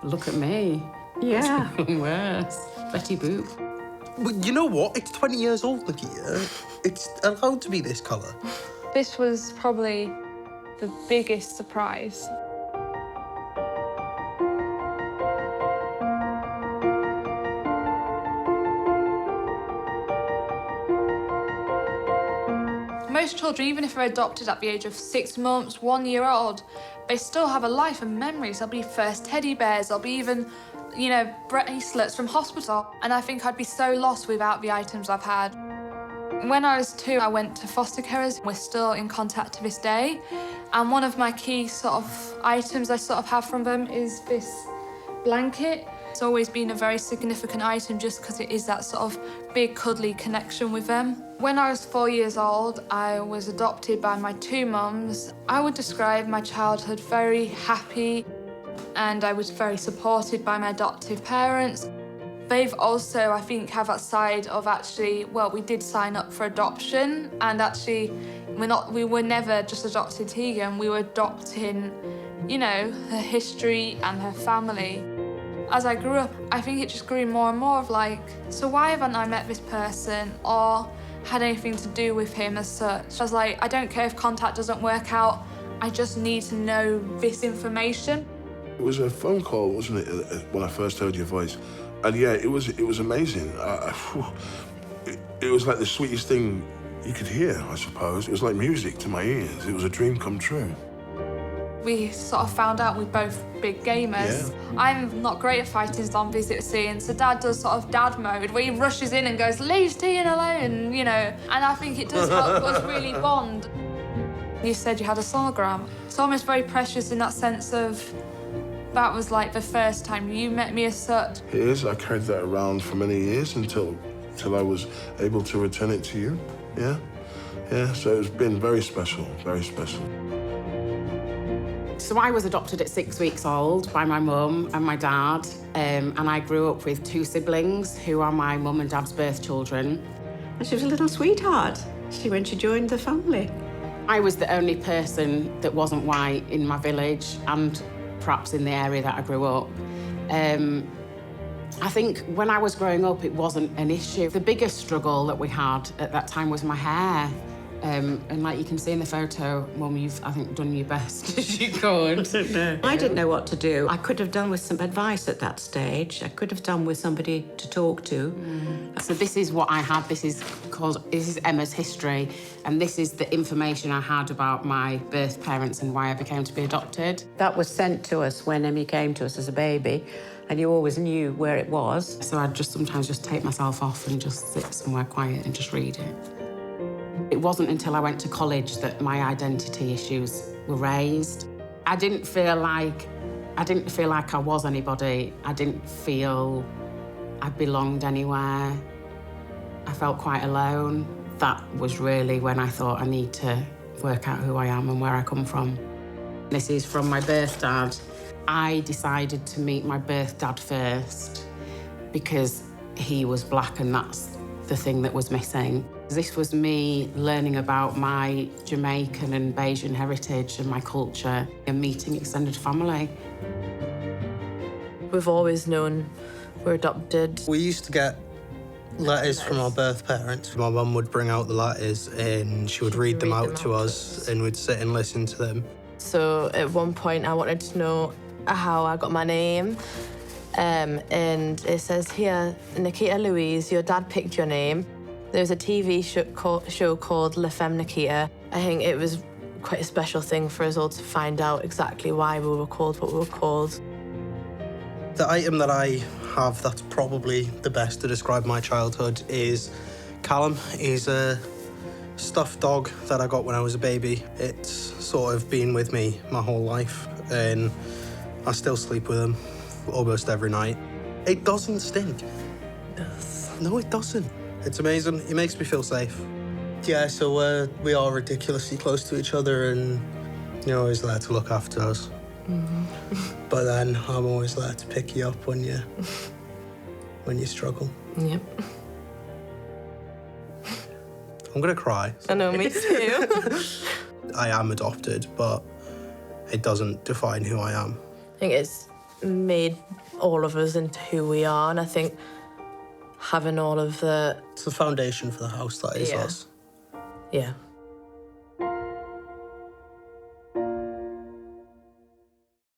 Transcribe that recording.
Look at me. Yeah. Worse. Betty Boop. But you know what? It's 20 years old, Nikita. It's allowed to be this colour. This was probably the biggest surprise. Most children, even if they're adopted at the age of 6 months, 1 year old, they still have a life and memories. There'll be first teddy bears, there'll be even, you know, bracelets from hospital. And I think I'd be so lost without the items I've had. When I was 2, I went to foster carers. We're still in contact to this day. And one of my key sort of items I sort of have from them is this blanket. It's always been a very significant item just because it is that sort of big cuddly connection with them. When I was 4 years old, I was adopted by my 2 mums. I would describe my childhood very happy, and I was very supported by my adoptive parents. They've also, I think, have that side of actually, well, we did sign up for adoption, and actually we were never just adopting Tegan, we were adopting, you know, her history and her family. As I grew up, I think it just grew more and more of like, so why haven't I met this person or had anything to do with him as such? I was like, I don't care if contact doesn't work out, I just need to know this information. It was a phone call, wasn't it, when I first heard your voice? And yeah, it was amazing. It was like the sweetest thing you could hear, I suppose. It was like music to my ears. It was a dream come true. We sort of found out we're both big gamers. Yeah. I'm not great at fighting zombies, it was seeing, so Dad does sort of dad mode, where he rushes in and goes, leave Tegan alone, you know, and I think it does help us really bond. You said you had a sonogram. It's almost very precious in that sense of, that was like the first time you met me as such. It is. I carried that around for many years until I was able to return it to you. Yeah. Yeah, so it's been very special, very special. So I was adopted at 6 weeks old by my mum and my dad, and I grew up with 2 siblings who are my mum and dad's birth children. And she was a little sweetheart when she joined the family. I was the only person that wasn't white in my village and perhaps in the area that I grew up. I think when I was growing up, it wasn't an issue. The biggest struggle that we had at that time was my hair. And like you can see in the photo, Mum, you've, I think, done your best as you could. I didn't know what to do. I could have done with some advice at that stage. I could have done with somebody to talk to. So this is what I had. This is Emma's history, and this is the information I had about my birth parents and why I became to be adopted. That was sent to us when Emmy came to us as a baby, and you always knew where it was. So I'd just sometimes just take myself off and just sit somewhere quiet and just read it. It wasn't until I went to college that my identity issues were raised. I didn't feel like I was anybody. I didn't feel I belonged anywhere. I felt quite alone. That was really when I thought I need to work out who I am and where I come from. This is from my birth dad. I decided to meet my birth dad first because he was black and that's the thing that was missing. This was me learning about my Jamaican and Bajan heritage and my culture and meeting extended family. We've always known we're adopted. We used to get letters from our birth parents. My mum would bring out the letters and she would read them out to us and we'd sit and listen to them. So at one point I wanted to know how I got my name. And it says here, Nikita Louise, your dad picked your name. There's a TV show called La Femme Nikita. I think it was quite a special thing for us all to find out exactly why we were called what we were called. The item that I have that's probably the best to describe my childhood is Callum. He's a stuffed dog that I got when I was a baby. It's sort of been with me my whole life and I still sleep with him almost every night. It doesn't stink. Yes. No, it doesn't. It's amazing. He makes me feel safe. Yeah, so we are ridiculously close to each other and you're always there to look after us. Mm-hmm. But then I'm always there to pick you up when you struggle. Yep. I'm gonna cry. I know, me too. I am adopted, but it doesn't define who I am. I think it's made all of us into who we are, and I think having all of the... It's the foundation for the house that is Yeah. us. Yeah.